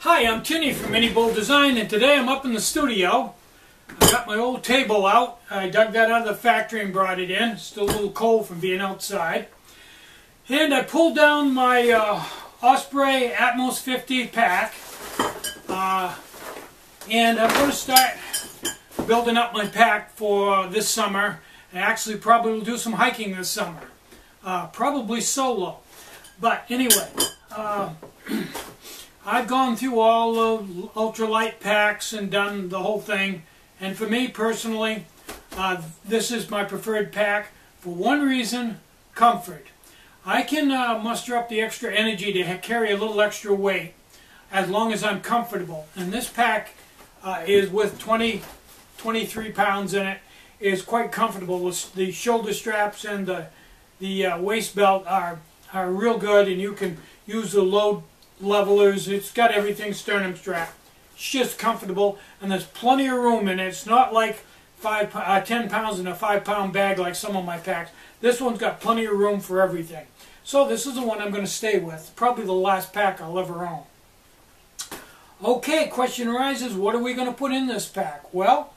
Hi, I'm Tinny from minibulldesign, and today I'm up in the studio. I got my old table out. I dug that out of the factory and brought it in. Still a little cold from being outside. And I pulled down my Osprey Atmos50 pack. And I'm going to start building up my pack for this summer. I actually probably will do some hiking this summer. Probably solo. But anyway, I've gone through all the ultralight packs and done the whole thing, and for me personally, this is my preferred pack for one reason: comfort. I can muster up the extra energy to carry a little extra weight as long as I'm comfortable, and this pack is with 23 pounds in it, is quite comfortable. The shoulder straps and the waist belt are real good, and you can use the load levelers. It's got everything sternum strap. It's just comfortable, and there's plenty of room in it. It's not like 10 pounds in a 5-pound bag like some of my packs. This one's got plenty of room for everything. So this is the one I'm going to stay with. Probably the last pack I'll ever own. Okay, question arises, what are we going to put in this pack? Well,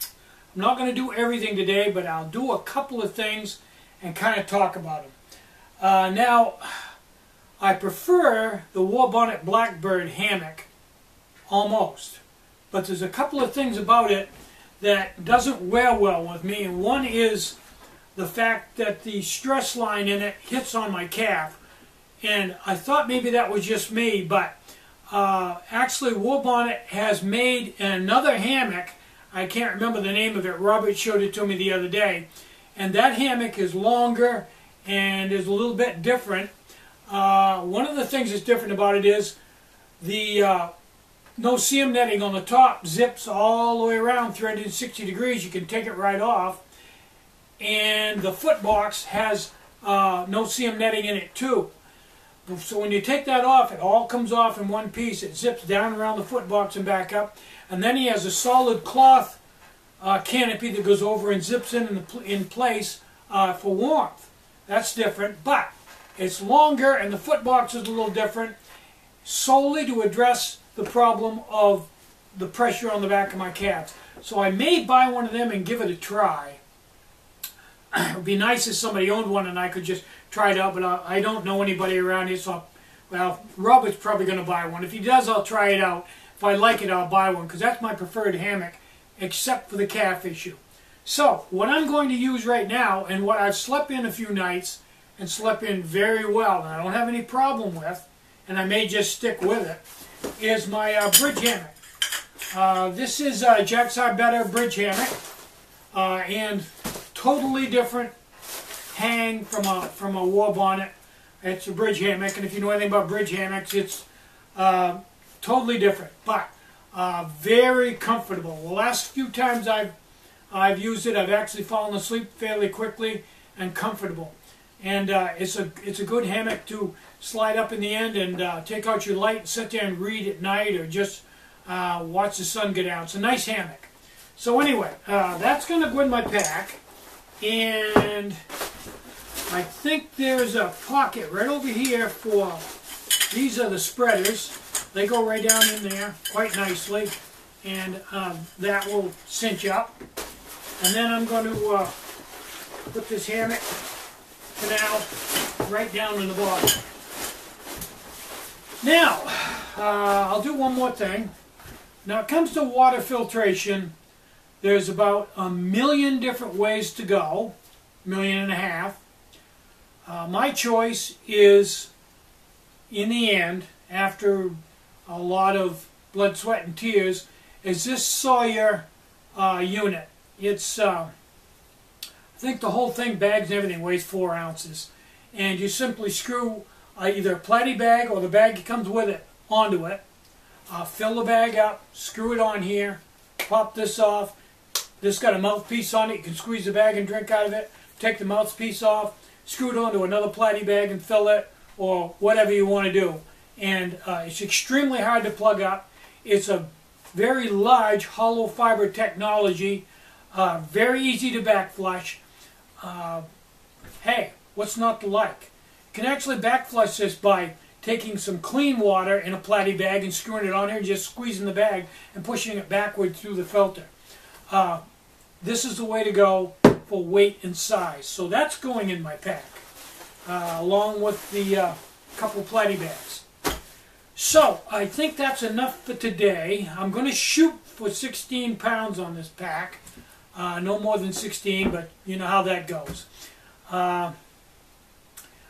I'm not going to do everything today, but I'll do a couple of things and kind of talk about them. Now, I prefer the War Bonnet Blackbird hammock, almost. But there's a couple of things about it that doesn't wear well with me, and one is the fact that the stress line in it hits on my calf. And I thought maybe that was just me, but actually War Bonnet has made another hammock. I can't remember the name of it. Robert showed it to me the other day. And that hammock is longer and is a little bit different. One of the things that's different about it is the no-seam netting on the top zips all the way around 360 degrees. You can take it right off. And the foot box has no-seam netting in it too. So when you take that off, it all comes off in one piece. It zips down around the foot box and back up. And then he has a solid cloth canopy that goes over and zips in place for warmth. That's different, but it's longer, and the foot box is a little different, solely to address the problem of the pressure on the back of my calves. So I may buy one of them and give it a try. It would be nice if somebody owned one and I could just try it out, but I don't know anybody around here, so well, Robert's probably going to buy one. If he does, I'll try it out. If I like it, I'll buy one, because that's my preferred hammock, except for the calf issue. So, what I'm going to use right now, and what I've slept in a few nights, and slept in very well, and I don't have any problem with, and I may just stick with it, is my bridge hammock. This is Jack's Better bridge hammock, and totally different hang from a War Bonnet. It's a bridge hammock, and if you know anything about bridge hammocks, it's totally different, but very comfortable. The last few times I've used it, I've actually fallen asleep fairly quickly and comfortable. And it's a good hammock to slide up in the end and take out your light and sit there and read at night, or just watch the sun go down. It's a nice hammock. So anyway, that's going to go in my pack. And I think there's a pocket right over here for, these are the spreaders. They go right down in there quite nicely. And that will cinch up. And then I'm going to put this hammock canal right down in the bottom. Now, I'll do one more thing. Now, it comes to water filtration. There's about 1 million different ways to go, 1.5 million. My choice is, in the end, after a lot of blood, sweat, and tears, is this Sawyer unit. It's I think the whole thing, bags and everything, weighs 4 ounces. And you simply screw either a platy bag or the bag that comes with it onto it. Fill the bag up, screw it on here, pop this off. This got a mouthpiece on it. You can squeeze the bag and drink out of it. Take the mouthpiece off, screw it onto another platy bag and fill it, or whatever you want to do. And it's extremely hard to plug up. It's a very large hollow fiber technology, very easy to back flush. Hey, what's not to like? You can actually back flush this by taking some clean water in a platy bag and screwing it on here and just squeezing the bag and pushing it backward through the filter. This is the way to go for weight and size. So that's going in my pack, along with the couple platy bags. So I think that's enough for today. I'm going to shoot for 16 pounds on this pack. No more than 16, but you know how that goes.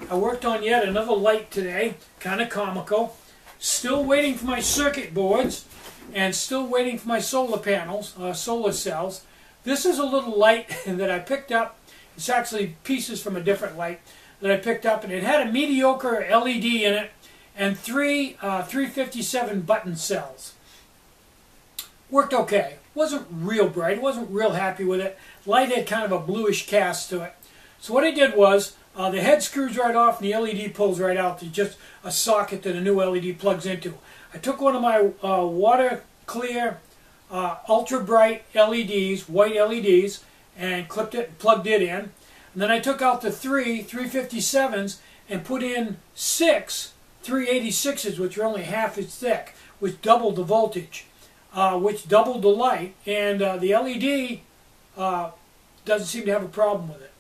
I worked on yet another light today, kind of comical. Still waiting for my circuit boards and still waiting for my solar panels, solar cells. This is a little light that I picked up. It's actually pieces from a different light that I picked up, and it had a mediocre LED in it and three 357 button cells. Worked okay. Wasn't real bright. Wasn't real happy with it. Light had kind of a bluish cast to it. So what I did was, the head screws right off and the LED pulls right out. There's just a socket that a new LED plugs into. I took one of my water clear ultra bright LEDs, white LEDs, and clipped it and plugged it in. And then I took out the three 357s and put in 6 386s, which are only half as thick, which doubled the voltage, which doubled the light, and the LED doesn't seem to have a problem with it.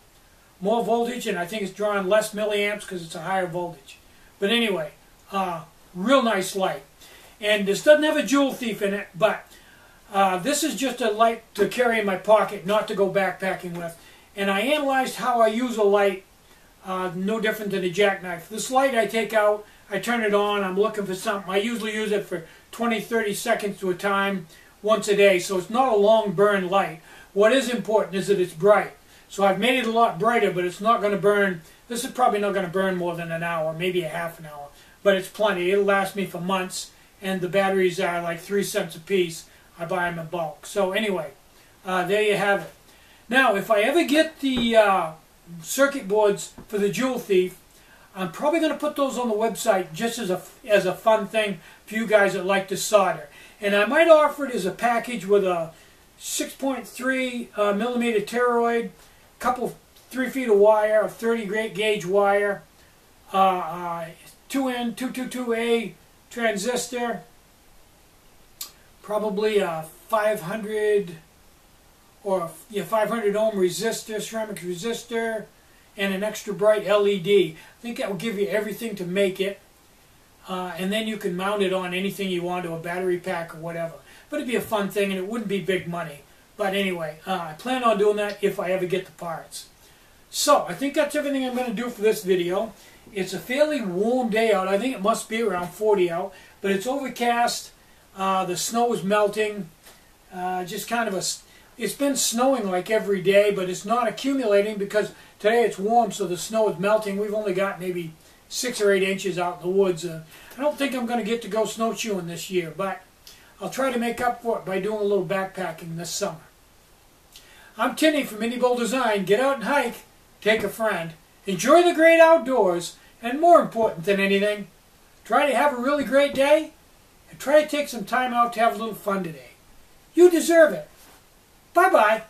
More voltage, and I think it's drawing less milliamps because it's a higher voltage. But anyway, real nice light. And this doesn't have a jewel thief in it, but this is just a light to carry in my pocket, not to go backpacking with. And I analyzed how I use a light, no different than a jackknife. This light I take out, I turn it on, I'm looking for something. I usually use it for 20-30 seconds to a time, once a day, so it's not a long burn light. What is important is that it's bright. So I've made it a lot brighter, but it's not going to burn. This is probably not going to burn more than an hour, maybe a half an hour. But it's plenty. It'll last me for months, and the batteries are like 3 cents a piece. I buy them in bulk. So anyway, there you have it. Now, if I ever get the circuit boards for the jewel thief, I'm probably going to put those on the website just as a fun thing for you guys that like to solder. And I might offer it as a package with a 6.3 millimeter toroid, couple 3 feet of wire, a 30 gauge wire, 2N 222A transistor, probably a 500 or 500 ohm resistor, ceramic resistor, and an extra bright LED. I think that will give you everything to make it, and then you can mount it on anything you want, to a battery pack or whatever. But it'd be a fun thing, and it wouldn't be big money. But anyway, I plan on doing that if I ever get the parts. So, I think that's everything I'm going to do for this video. It's a fairly warm day out. I think it must be around 40 out. But it's overcast. The snow is melting. Just kind of it's been snowing like every day, but it's not accumulating because today it's warm, so the snow is melting. We've only got maybe 6 or 8 inches out in the woods. I don't think I'm going to get to go snowshoeing this year, but I'll try to make up for it by doing a little backpacking this summer. I'm Tinny from minibulldesign. Get out and hike, take a friend, enjoy the great outdoors, and more important than anything, try to have a really great day, and try to take some time out to have a little fun today. You deserve it. Bye-bye.